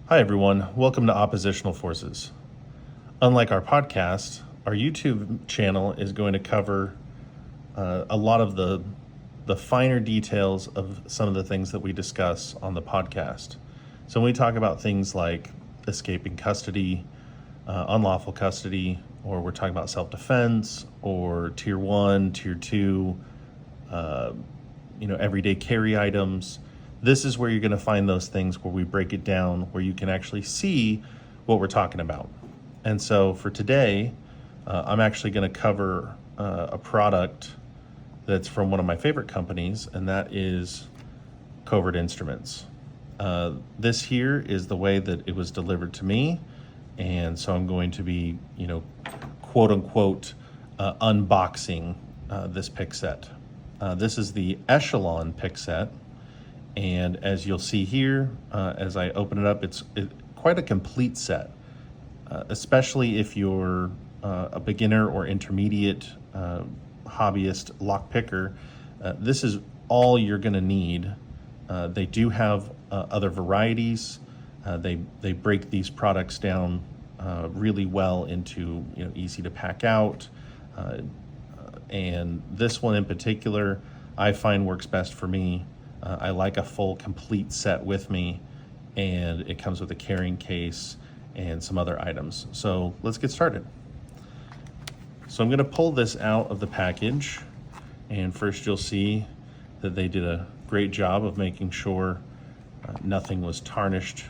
Hi, everyone. Welcome to Oppositional Forces. Unlike our podcast, our YouTube channel is going to cover a lot of the finer details of some of the things that we discuss on the podcast. So when we talk about things like escaping custody, unlawful custody, or we're talking about self-defense, or tier 1, tier 2, everyday carry items. This is where you're going to find those things where we break it down, where you can actually see what we're talking about. And so for today, I'm actually going to cover a product that's from one of my favorite companies, and that is Covert Instruments. This here is the way that it was delivered to me, and so I'm going to be, quote unquote, unboxing this pick set. This is the Echelon pick set. And as you'll see here, as I open it up, it's quite a complete set, especially if you're a beginner or intermediate hobbyist lock picker. This is all you're going to need. They do have other varieties. They break these products down really well into easy to pack out. And this one in particular, I find works best for me. I like a full complete set with me, and it comes with a carrying case and some other items. So let's get started. So I'm going to pull this out of the package, and first you'll see that they did a great job of making sure nothing was tarnished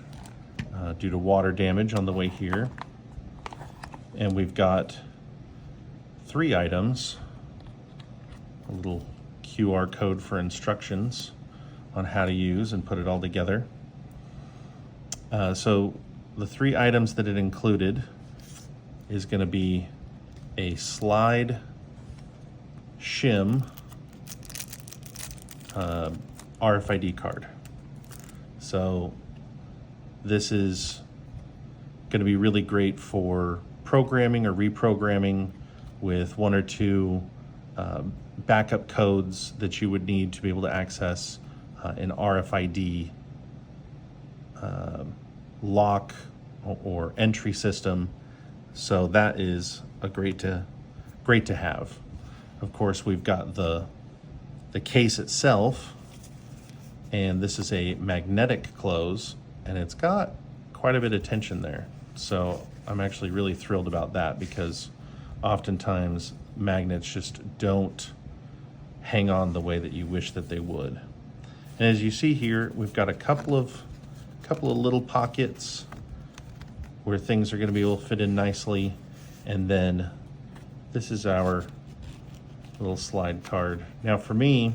due to water damage on the way here. And we've got 3 items, a little QR code for instructions on how to use and put it all together. So the 3 items that it included is going to be a slide shim RFID card. So this is going to be really great for programming or reprogramming with 1 or 2 backup codes that you would need to be able to access an RFID lock or entry system. So that is a great to have. Of course, we've got the case itself, and this is a magnetic close, and it's got quite a bit of tension there. So I'm actually really thrilled about that, because oftentimes magnets just don't hang on the way that you wish that they would. And as you see here, we've got a couple of little pockets where things are going to be able to fit in nicely. And then this is our little slide card. Now for me,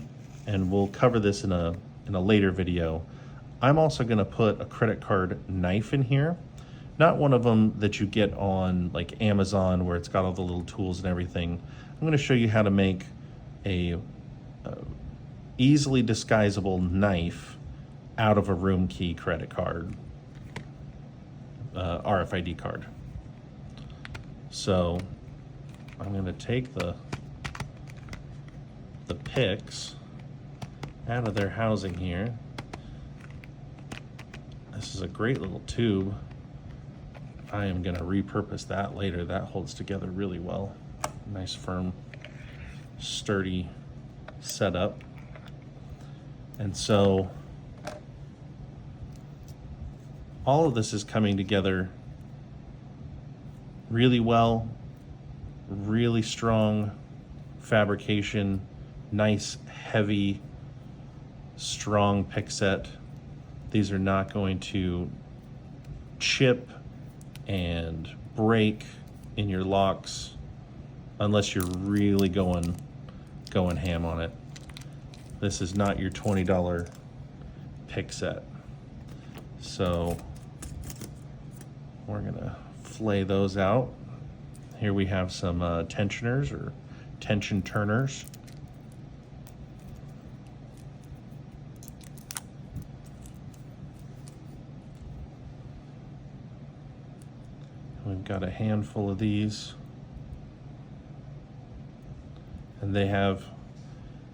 and we'll cover this in a later video, I'm also going to put a credit card knife in here. Not one of them that you get on like Amazon where it's got all the little tools and everything. I'm going to show you how to make a easily disguisable knife out of a room key credit card, RFID card. So I'm going to take the picks out of their housing here. This is a great little tube. I am going to repurpose that later. That holds together really well. Nice, firm, sturdy setup. And so all of this is coming together really well, really strong fabrication, nice, heavy, strong pick set. These are not going to chip and break in your locks unless you're really going ham on it. This is not your $20 pick set. So we're gonna flay those out. Here we have some tensioners or tension turners. We've got a handful of these. And they have,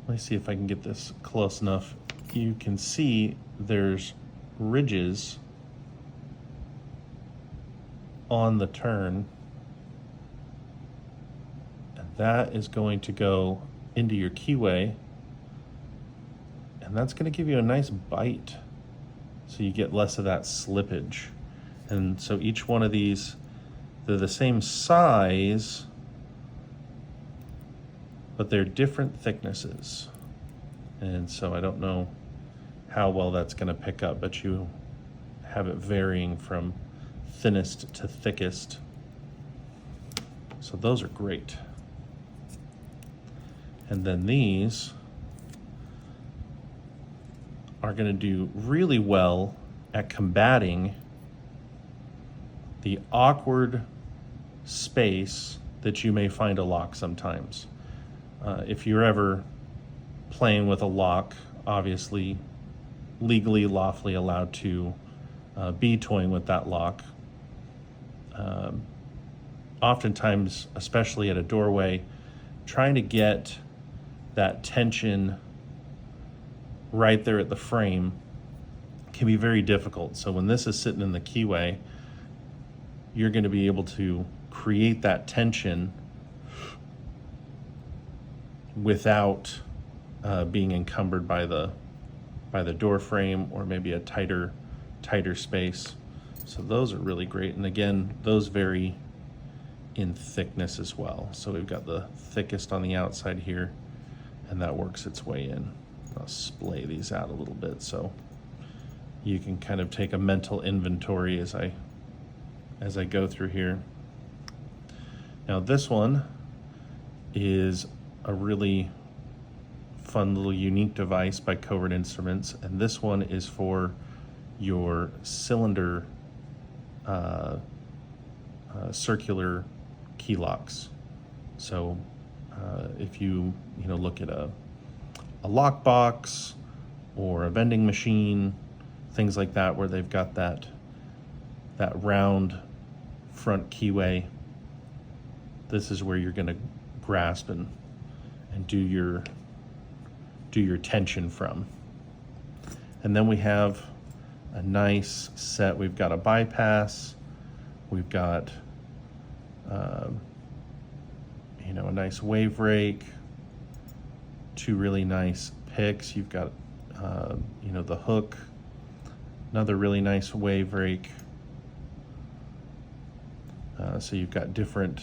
let me see if I can get this close enough. You can see there's ridges on the turn, and that is going to go into your keyway, and that's going to give you a nice bite, so you get less of that slippage. And so each one of these, they're the same size, but they're different thicknesses. And so I don't know how well that's going to pick up, but you have it varying from thinnest to thickest. So those are great. And then these are going to do really well at combating the awkward space that you may find a lock sometimes. If you're ever playing with a lock, obviously legally, lawfully allowed to be toying with that lock. Oftentimes, especially at a doorway, trying to get that tension right there at the frame can be very difficult. So when this is sitting in the keyway, you're going to be able to create that tension without being encumbered by the door frame or maybe a tighter space. So those are really great. And again, those vary in thickness as well. So we've got the thickest on the outside here, and that works its way in. I'll splay these out a little bit so you can kind of take a mental inventory as I go through here. Now this one is a really fun little unique device by Covert Instruments, and this one is for your cylinder circular key locks. So if you look at a lock box or a vending machine, things like that, where they've got that round front keyway, this is where you're going to grasp and do your tension from. And then we have a nice set. We've got a bypass, we've got a nice wave rake, two really nice picks. You've got the hook, another really nice wave rake. So you've got different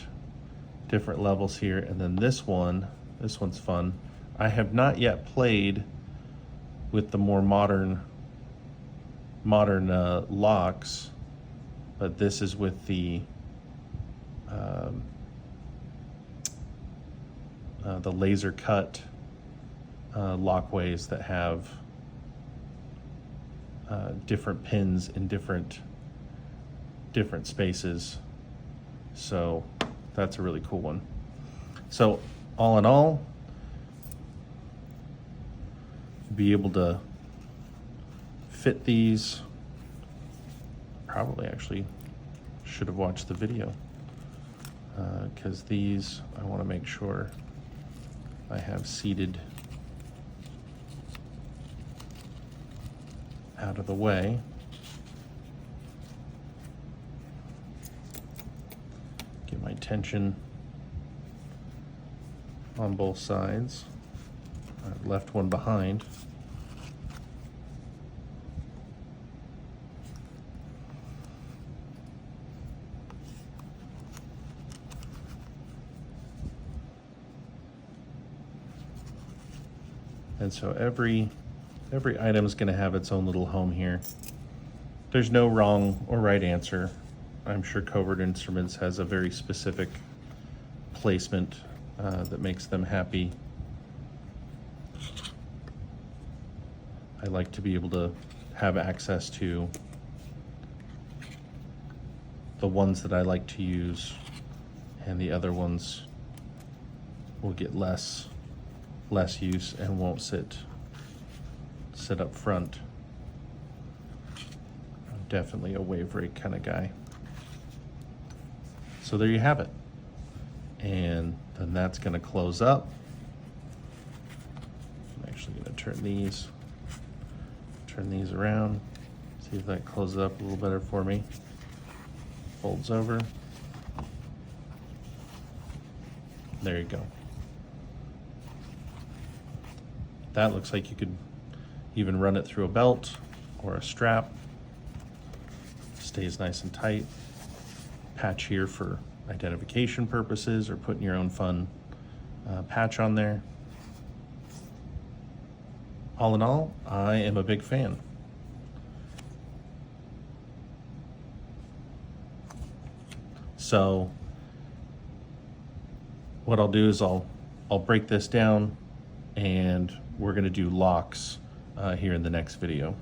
levels here. And then this one's fun. I have not yet played with the more modern locks, but this is with the laser cut lockways that have different pins in different spaces. So that's a really cool one. So all in all, be able to fit these. Probably actually should have watched the video, because these I want to make sure I have seated out of the way. Get my tension on both sides. I've left one behind. And so every item is going to have its own little home here. There's no wrong or right answer. I'm sure Covert Instruments has a very specific placement that makes them happy. I like to be able to have access to the ones that I like to use, and the other ones will get less use and won't sit up front. I'm definitely a wave rake kind of guy. So there you have it. And then that's going to close up. I'm actually going to turn these around, see if that closes up a little better for me. folds over. There you go. That looks like you could even run it through a belt or a strap. Stays nice and tight. Patch here for identification purposes or putting your own fun patch on there. All in all, I am a big fan. So what I'll do is I'll break this down, and we're going to do locks here in the next video.